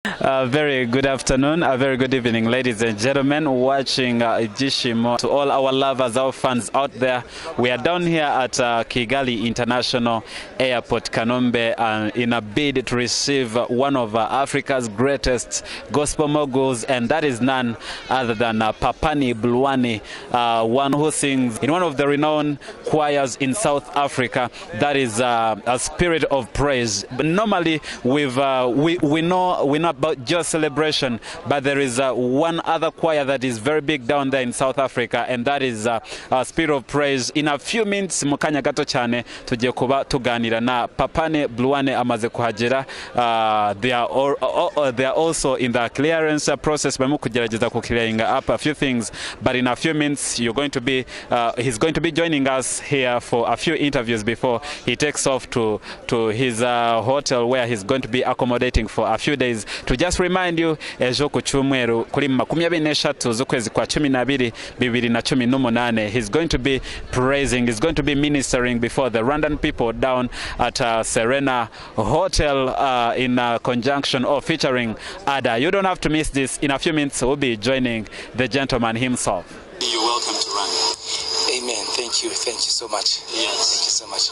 Very good afternoon, a very good evening, ladies and gentlemen, watching Jishimo. To all our lovers, our fans out there, we are down here at Kigali International Airport, Kanombe, in a bid to receive one of Africa's greatest gospel moguls, and that is none other than Papani Bluwane, one who sings in one of the renowned choirs in South Africa. That is a spirit of praise. But normally, we know about just celebration, but there is one other choir that is very big down there in South Africa, and that is Spirit of Praise. In a few minutes mukanya gato cyane tugiye kuba tuganira na Papani Bluwane amaze kuhagera. They are also in the clearance process, barimo kugerageza ku clearing up a few things, but in a few minutes he's going to be joining us here for a few interviews before he takes off to his hotel where he's going to be accommodating for a few days. To just remind you, ejo ku cyumweru kuri 23 z'ukwezi kwa 12 2018, he's going to be praising, he's going to be ministering before the Rwandan people down at Serena Hotel in conjunction or featuring Ada. You don't have to miss this. In a few minutes we'll be joining the gentleman himself. You're welcome to Rwanda. Amen. Thank you so much. Yes. Thank you so much.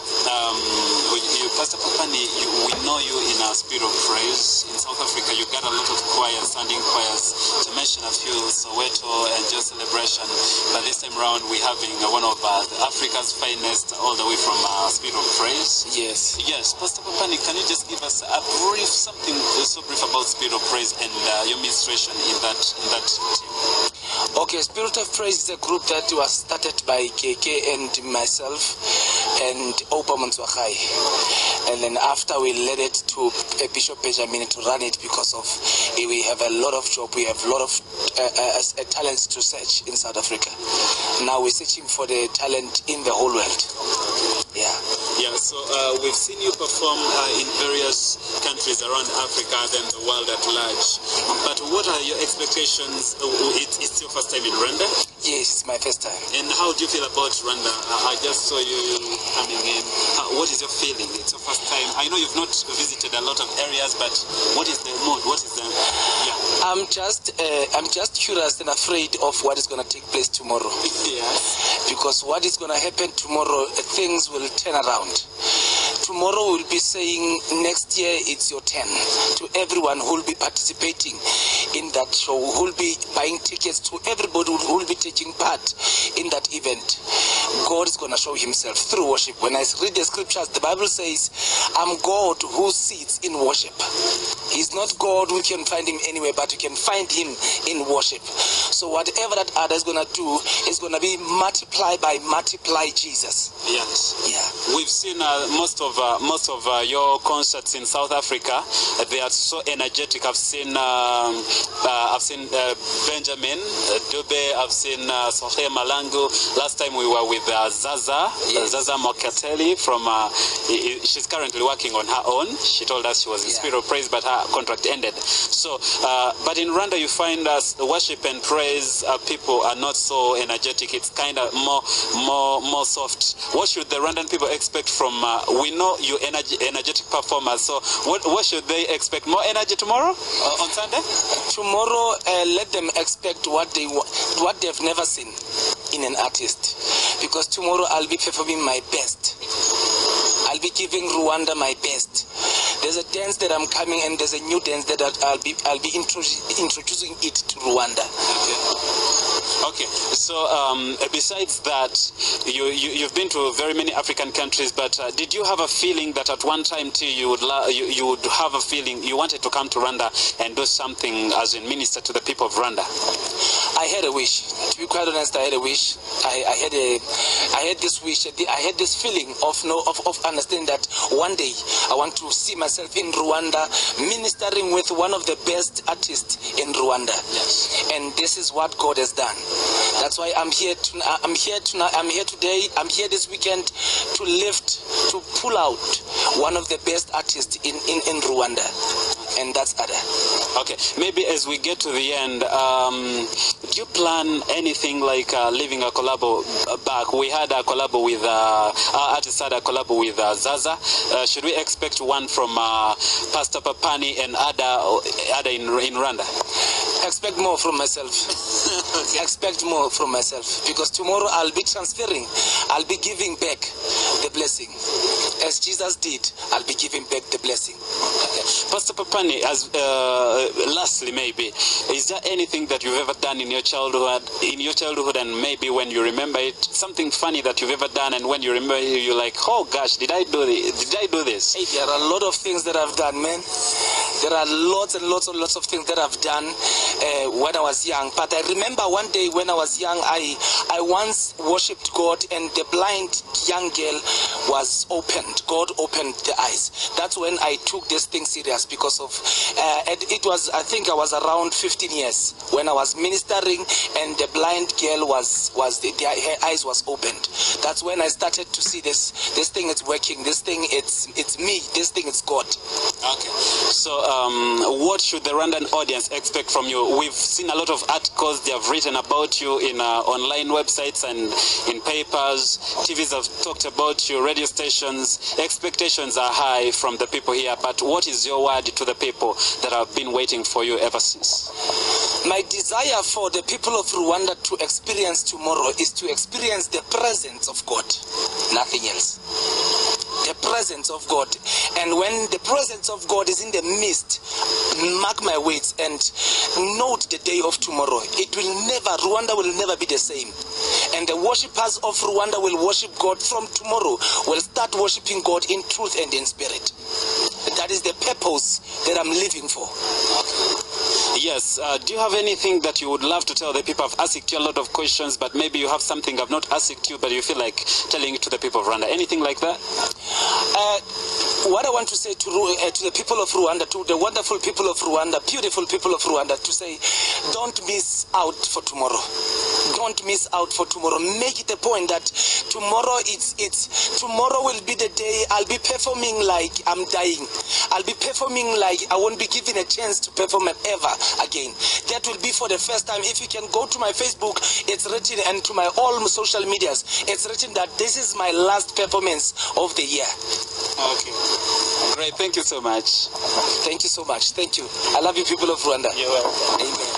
Pastor Papani, we know you in a spirit of praise. In South Africa, you got a lot of choirs, standing choirs. To mention a few, Soweto and Just Celebration. But this time around, we're having one of Africa's finest, all the way from Spirit of Praise. Yes. Yes. Pastor Papani, can you just give us a brief, something so brief about Spirit of Praise and your ministration in that team? Okay, Spirit of Praise is a group that was started by KK and myself and Opa Monswakai. And then after we led it to Bishop Benjamin to run it because of we have a lot of job, we have a lot of talents to search in South Africa. Now we're searching for the talent in the whole world. Yeah. Yeah, so we've seen you perform in various countries around Africa and the world at large. But what are your expectations? It's your first time in Rwanda? Yes, it's my first time. And how do you feel about Rwanda? I just saw you coming in. What is your feeling? It's your first time. I know you've not visited a lot of areas, but what is the mood? What is the... Yeah. I'm just curious and afraid of what is going to take place tomorrow. Yes. Because what is going to happen tomorrow, things will turn around. Tomorrow we'll be saying next year it's your turn. To everyone who will be participating in that show, who will be buying tickets, to everybody who will be taking part in that event, God is going to show himself through worship. When I read the scriptures, the Bible says, I'm God who sits in worship. He's not God who can find him anywhere, but you can find him in worship. So whatever that other is going to do is going to be multiplied by multiply Jesus. Yes. Yeah. We've seen most of your concerts in South Africa. They are so energetic. I've seen Benjamin Dube. I've seen Sophia Malangu. Last time we were with Zaza, yes. Zaza Mokateli from. She's currently working on her own. She told us she was in Spirit of Praise, but her contract ended. So, but in Rwanda, you find us worship and praise. People are not so energetic. It's kind of more soft. What should the Rwandan people expect from? We know you energetic performers. So, what should they expect? More energy tomorrow on Sunday? Tomorrow, let them expect what they've never seen in an artist. Because tomorrow I'll be performing my best. I'll be giving Rwanda my best. There's a dance that I'm coming, and there's a new dance that I'll be introducing it to Rwanda. Okay. So besides that, you've been to very many African countries, but did you have a feeling that at one time too you would have a feeling you wanted to come to Rwanda and do something as in minister to the people of Rwanda? I had a wish. To be quite honest, I had a wish. I had this wish. I had this feeling of understanding that one day I want to see myself in Rwanda ministering with one of the best artists in Rwanda. Yes. And this is what God has done. That's why I'm here tonight. I'm here today. I'm here this weekend to pull out one of the best artists in Rwanda. and that's Ada. Okay, maybe as we get to the end, do you plan anything like leaving a collabo back? We had a collabo with, our artist had a collabo with Zaza. Should we expect one from Pastor Papani and Ada in Rwanda? Expect more from myself. Okay. Expect more from myself, because tomorrow I'll be transferring. I'll be giving back the blessing. As Jesus did, I'll be giving back the blessing. Okay. Pastor Papani, as lastly maybe, is there anything that you've ever done in your childhood and maybe when you remember it, something funny that you've ever done, and when you remember it, you're like, oh gosh, did I do this? Hey, there are a lot of things that I've done, man. There are lots and lots of things that I've done when I was young. But I remember one day when I was young, I once worshipped God, and the blind young girl was opened. God opened the eyes. That's when I took this thing serious, because of it was, I think I was around 15 years when I was ministering, and the blind girl her eyes was opened. That's when I started to see this thing is working. This thing, it's me. This thing is God. Okay. So what should the Rwandan audience expect from you? We've seen a lot of articles they have written about you in online websites and in papers. TVs have talked about you, radio stations. Expectations are high from the people here, but what is your word to the people that have been waiting for you ever since? My desire for the people of Rwanda to experience tomorrow is to experience the presence of God, nothing else. The presence of God. And when the presence of God is in the midst, mark my words and note the day of tomorrow. Rwanda will never be the same. And the worshippers of Rwanda will worship God from tomorrow, will start worshiping God in truth and in spirit. That is the purpose that I'm living for. Yes. Do you have anything that you would love to tell the people? I've asked you a lot of questions, but maybe you have something I've not asked you, but you feel like telling it to the people of Rwanda. Anything like that? What I want to say to the people of Rwanda, to the wonderful people of Rwanda, beautiful people of Rwanda, to say, don't miss out for tomorrow. Don't miss out for tomorrow. Make it a point that tomorrow tomorrow will be the day I'll be performing like I'm dying. I'll be performing like I won't be given a chance to perform ever again. That will be for the first time. If you can go to my Facebook, it's written, and to my all social medias, it's written that this is my last performance of the year. Okay. Great. Thank you so much. Thank you so much. Thank you. I love you, people of Rwanda. You're welcome. Amen.